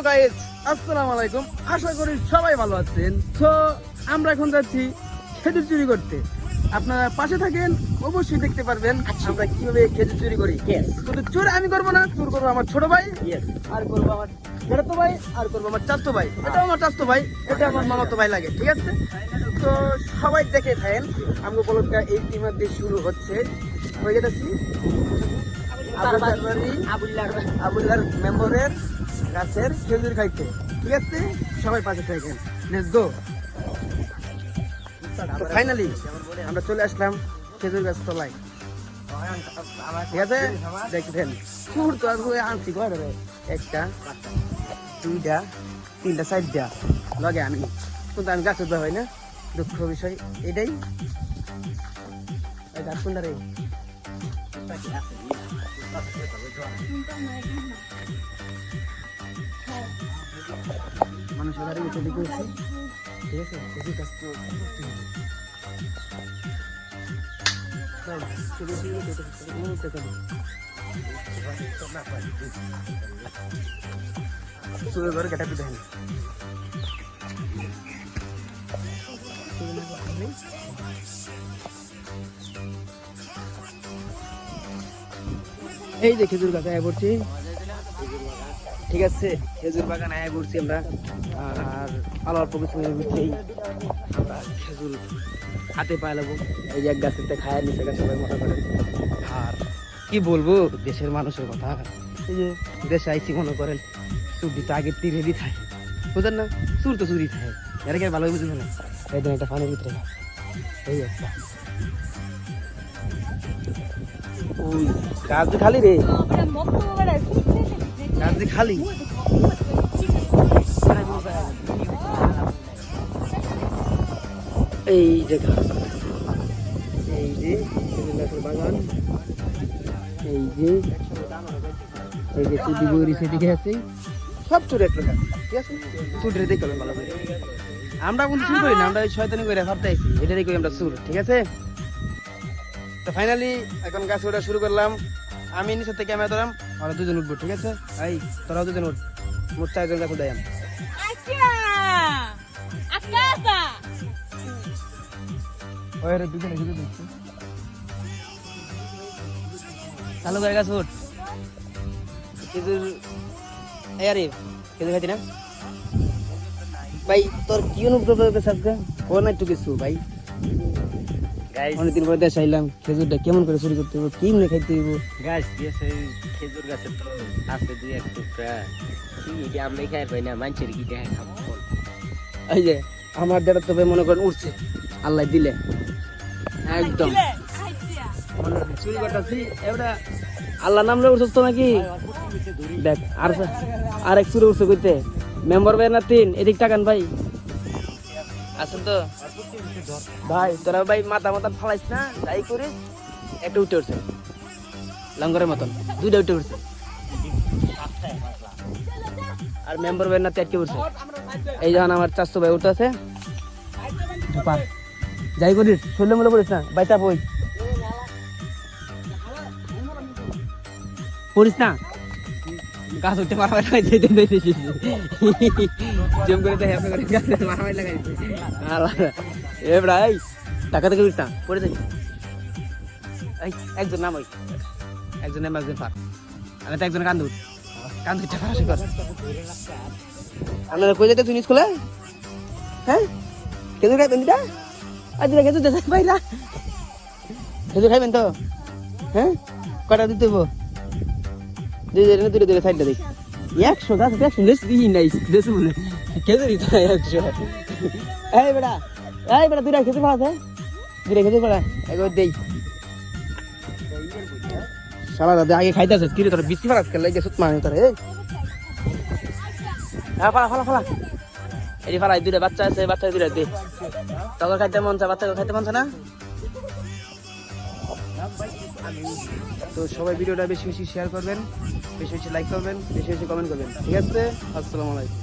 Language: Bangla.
গাইস, আসসালামু আলাইকুম। আশা করি সবাই ভালো আছেন। তো আমরা এখন যাচ্ছি খেজুর চুরি করতে। আপনারা পাশে থাকেন, অবশ্যই দেখতে পারবেন আমরা কিভাবে খেজুর চুরি করি। শুধু চুরি আমি করবো না, চুর করবো আমার ছোট ভাই, আর করবো আমার বড়তো ভাই, আর করবো আমার চাচতো ভাই। এটা আমার চাচতো ভাই, এটা আমার মামাতো ভাই লাগে, ঠিক আছে? তো সবাই দেখে থাকেন। আমি বলটা এই ইতিমধ্যে শুরু হচ্ছে। হয়ে গেছি আবুল্লার মেম্বরের গাছের খেজুর খাইতে, ঠিক আছে? সবাই পাশে থাকেন, লেটস গো। ফাইনালি আমরা চলে আসলাম খেজুর গাছ তলায়, ঠিক আছে? দেখবেন চুর তো আনছি ঘরে, একটা দুইটা তিনটা চারটা লগে আমি, কিন্তু আমি গাছ উঠতে হয় না। দুঃখ বিষয় এটাই। গাছ কোনটা রে? মানুষের বাড়ি চলে গেছি, ঠিক আছে? খেজুর গাছ তো সুরের ঘরে কেটে দেখেন। এই যে খেজুর গাছ আয় পড়ছি, ঠিক আছে? খেজুর বাগান আয় পড়ছি আমরা। আর আলোর পরিশ্রমের ভিতরেই আমরা খেজুর হাতে পায়ে লাগবো। এই যে এক গাছের খায় নিচে গাছ সবাই মনে করেন। আর কি বলবো দেশের মানুষের কথা, এই যে দেশে আইসি মনে করেন চুরি তো আগে তীরেরই থাকে, বুঝলেন না? চুর তো চুরি থাকে, এর কি ভালো বুঝবেন না? এই দিন একটা পানির ভিতরে এই একটা ওই গাছ খালি রে, গাছ খালি। এই যে গাছ, এই যে গাছের বাগান, এই যে এই যে চুরি বইরি সেদিকে আছে, সব চুরি একটা গাছ, ঠিক আছে? চুরি দেখে ভালো করে। আমরা কিন্তু চুর করি না, আমরা ওই শয়তানি করে ভাবতে আইছি, এটা দেখি আমরা চুর, ঠিক আছে? তো ফাইনালি এখন গাছ ওঠা শুরু করলাম। আমি নিচের থেকে ক্যামেরা ধরাম, আমরা দুজন উঠবো, ঠিক আছে? এই তোরাও দুজন উঠ, মোট 4 জন গাছ উঠাই। চালু করে গাছ উঠ। খেজুর আরে খেজুর খাইতি না ভাই? তোর কি অনুভব ও না একটু কিছু ভাই? অনেকদিন পরে দেশে আইলাম, খেজুরটা কেমন করে চুরি করতে হইব, কি মনে খাইতে হইব? গাছ দিয়েছে খেজুর গাছের তো আছে 2-1 টুকরা, কি আমরা খাই পাই না, মানুষের কি দেখে খাবো? এই যে আমার দেড় তো মনে করেন উঠছে, আল্লাহ দিলে একদম চুরি করতেছি। এবারে আল্লাহ নামলে উঠছ তো নাকি? দেখ আর এক চুরি উঠছে কইতে মেম্বার ভাই না 3 এদিক টাকান ভাই আছেন তো ভাই? তোরা ভাই মাথা ফালাইস না, যাই করিস একটা উঠে উঠছে লঙ্গরের মতন, 2টা উঠে উঠছে। আর মেম্বার ভাই না 3 উঠছে। এই যখন আমার 400 ভাই উঠে আছে, যাই করিস শৈলে মূল্য করিস না, বাইচা বই করিস না। গাছ উঠতে মারামারি লাগাই জম করে মারামারি লাগাই এই টাকা থেকে করিস না, পড়ে যাই। একজন নাম ওই একজন নাম, একজন পার, আমি তো একজন কান্দুর কান্দুরটা ফাঁসি কর। আপনারা কই যেতে তুমি স্কুলে? হ্যাঁ খেজুর খাইবেন দিদা? আজ খেজুর দেখ ভাইরা, খেজুর খাইবেন তো? হ্যাঁ কটা দিতে হবো? দূরে সাইডটা দেখি 100 গাছ 100 বেশি নাই বেশি বলে খেজুরই তো 100। এই বেটা দুইটা খেজুর পাড়া আছে, 2টা খেজুর পাড়া একবার দেই। শালা দাদা আগে খাইতেছে কি রে তোর? বেশি পাড়া খেলে গেছ মানে তোর? এই হ্যাঁ ফালা এই ফালা, 2টা বাচ্চা আছে, বাচ্চা 2টা দে। তখন খাইতে মন চা, বাচ্চাকে খাইতে মন চা না? তো সবাই ভিডিওটা বেশি বেশি শেয়ার করবেন, বেশি বেশি লাইক করবেন, বেশি বেশি কমেন্ট করবেন, ঠিক আছে? আসসালামু আলাইকুম।